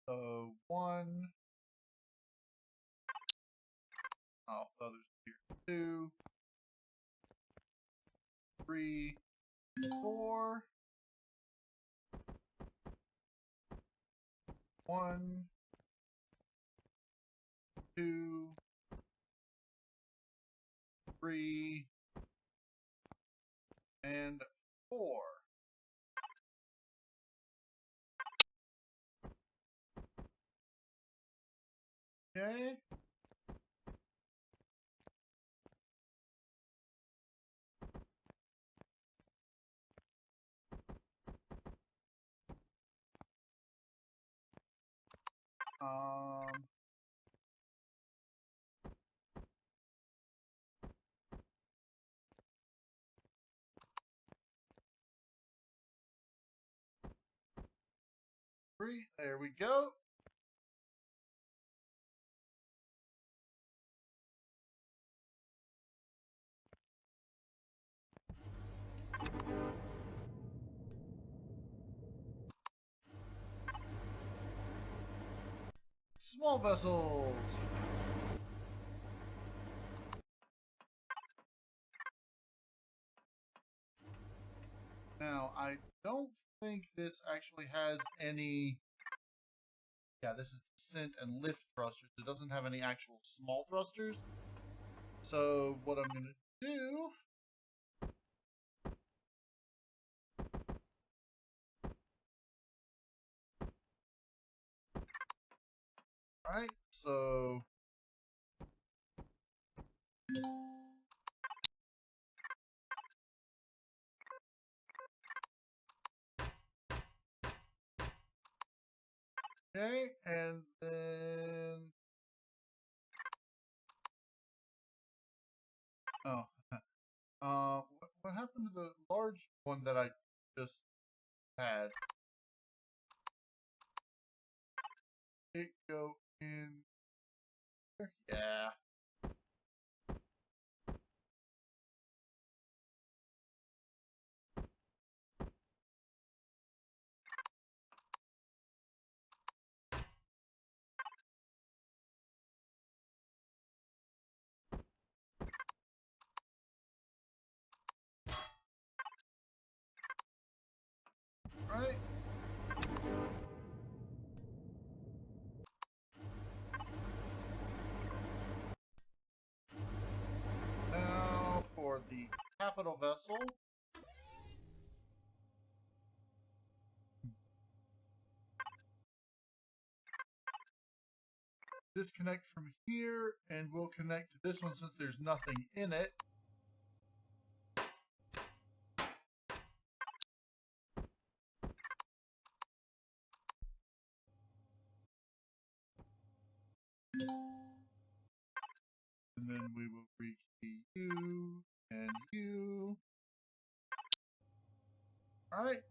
So 1. Oh, so there's here 2, 3, 4. 1, 2, 3, and 4. Okay. Um. 3. There we go. Small vessels. Now, I don't think this actually has any... Yeah, this is descent and lift thrusters. It doesn't have any actual small thrusters. So, what I'm going to do... Alright, so... Okay, and then... Oh. What happened to the large one that I just had? It go in there? Yeah. Right. Now for the capital vessel. Disconnect from here, and we'll connect to this one since there's nothing in it. And then we will rekey you and you. Alright.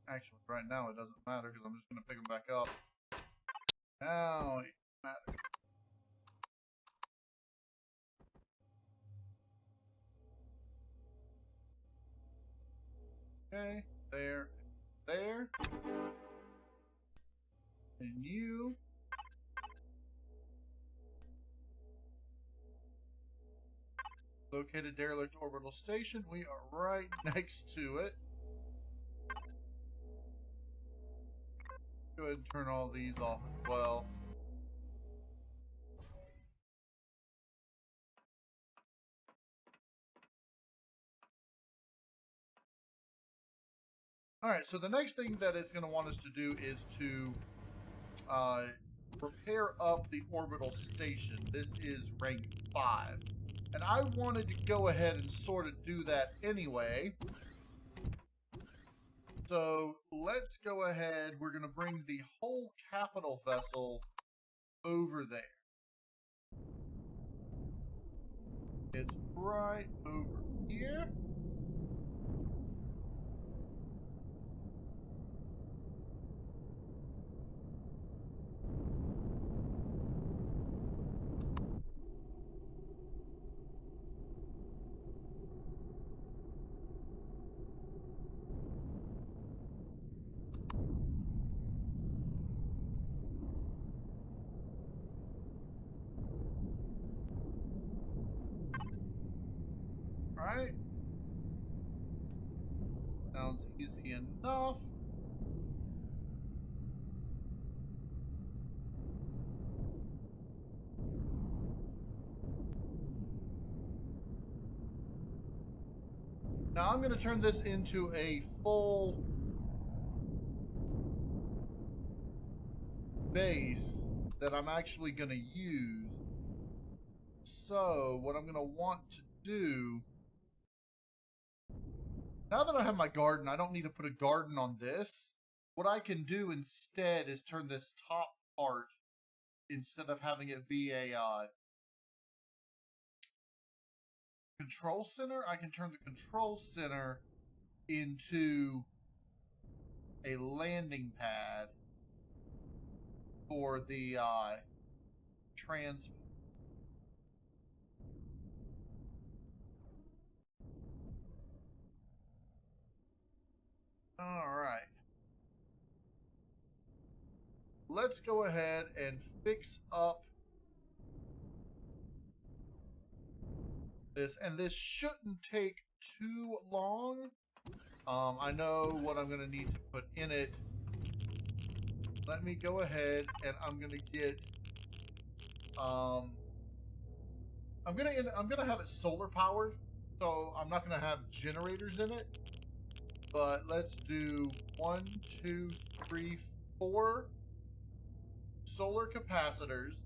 Actually, right now it doesn't matter because I'm just going to pick them back up. Now it matters. Okay, there, there. And you. Located Derelict Orbital Station. We are right next to it. Go ahead and turn all these off as well. Alright, so the next thing that it's going to want us to do is to repair up the orbital station. This is rank 5. And I wanted to go ahead and sort of do that anyway. So let's go ahead. We're going to bring the whole capital vessel over there. It's right over here. Alright. Sounds easy enough. Now I'm going to turn this into a full base that I'm actually going to use. So what I'm going to want to do, now that I have my garden, I don't need to put a garden on this. What I can do instead is turn this top part, instead of having it be a control center, I can turn the control center into a landing pad for the transport. All right. Let's go ahead and fix up this, and this shouldn't take too long. I know what I'm going to need to put in it. Let me go ahead and I'm going to get I'm going to have it solar powered, so I'm not going to have generators in it. But let's do 1, 2, 3, 4 solar capacitors,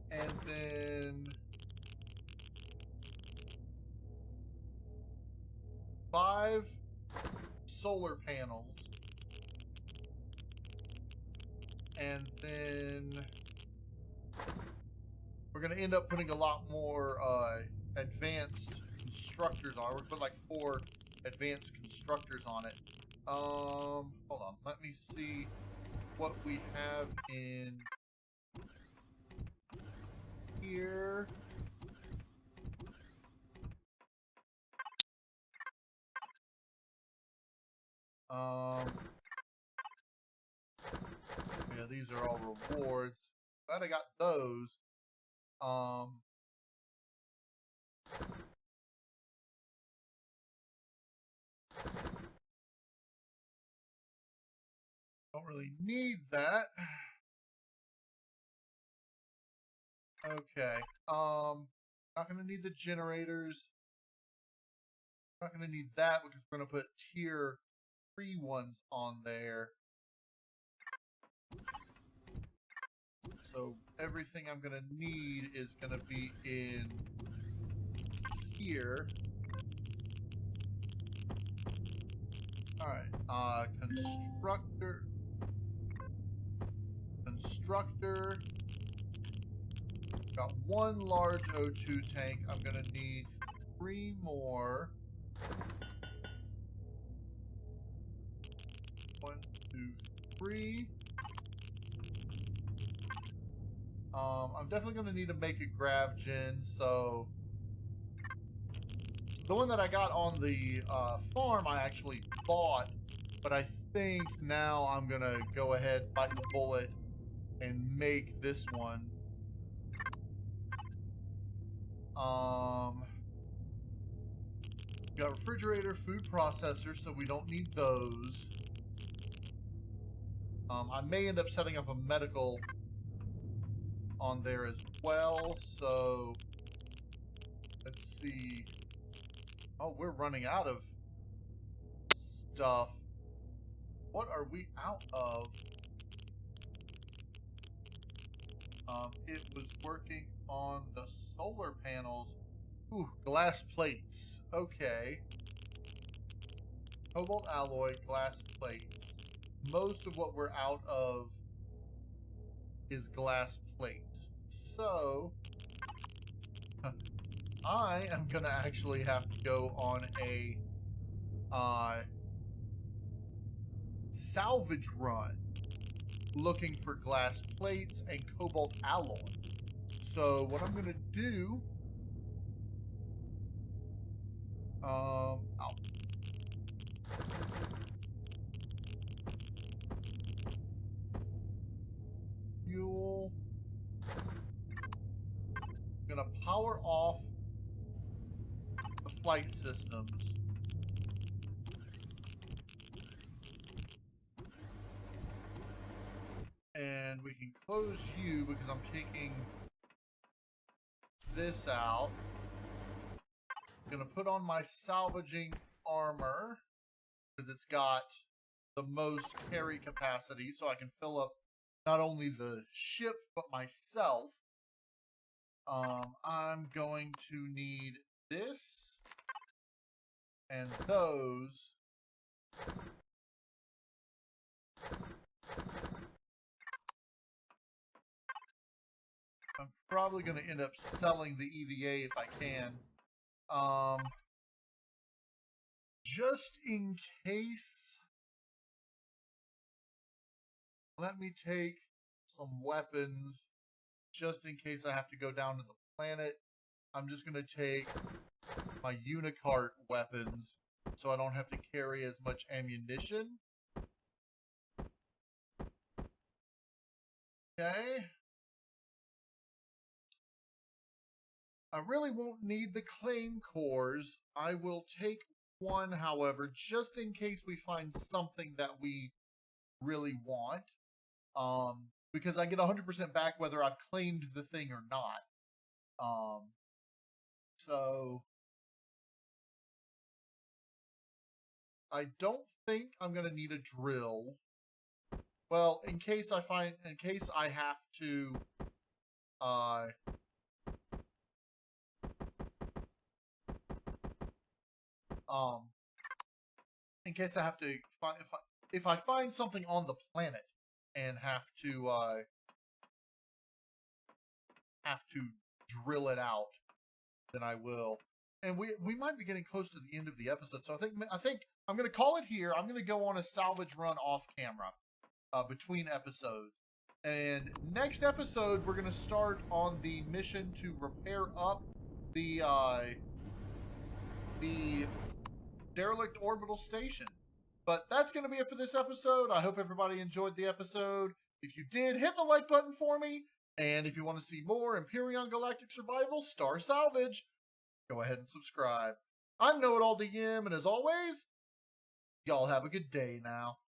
and then 5 solar panels, and then we're going to end up putting a lot more advanced constructors on it. We're going to put like 4 advanced constructors on it. Hold on, let me see what we have in here. Yeah, these are all rewards. Glad I got those. Don't really need that. Okay. Not gonna need the generators. Not gonna need that because we're gonna put tier 3 ones on there. So everything I'm gonna need is gonna be in here. Alright, constructor. Got 1 large O2 tank. I'm gonna need 3 more. 1, 2, 3. I'm definitely gonna need to make a grav gen, so the one that I got on the farm I actually bought, but I think now I'm gonna go ahead, bite the bullet, and make this one. Got refrigerator, food processor, so we don't need those. I may end up setting up a medical on there as well, so let's see. Oh, we're running out of stuff. What are we out of? It was working on the solar panels. Ooh, glass plates. Okay. Cobalt alloy, glass plates. Most of what we're out of is glass plates. So I am going to actually have to go on a salvage run looking for glass plates and cobalt alloy. So what I'm going to do, fuel. I'm going to power off the flight systems. And we can close you because I'm taking this out. I'm going to put on my salvaging armor because it's got the most carry capacity, so I can fill up not only the ship but myself. I'm going to need this and those. I'm probably going to end up selling the EVA if I can. Just in case, let me take some weapons just in case I have to go down to the planet. I'm just going to take my Unicart weapons so I don't have to carry as much ammunition. Okay. I really won't need the claim cores. I will take one, however, just in case we find something that we really want. Because I get 100% back whether I've claimed the thing or not. So I don't think I'm gonna need a drill. Well, in case I have to, in case I have to, if I find something on the planet and have to drill it out, then I will. And we might be getting close to the end of the episode, so I think I'm gonna call it here. I'm gonna go on a salvage run off camera between episodes. And next episode, we're gonna start on the mission to repair up the derelict orbital station. But that's going to be it for this episode. I hope everybody enjoyed the episode. If you did, hit the like button for me. And if you want to see more Empyrion Galactic Survival, Star Salvage, go ahead and subscribe. I'm KnowItAllDM, and as always, y'all have a good day now.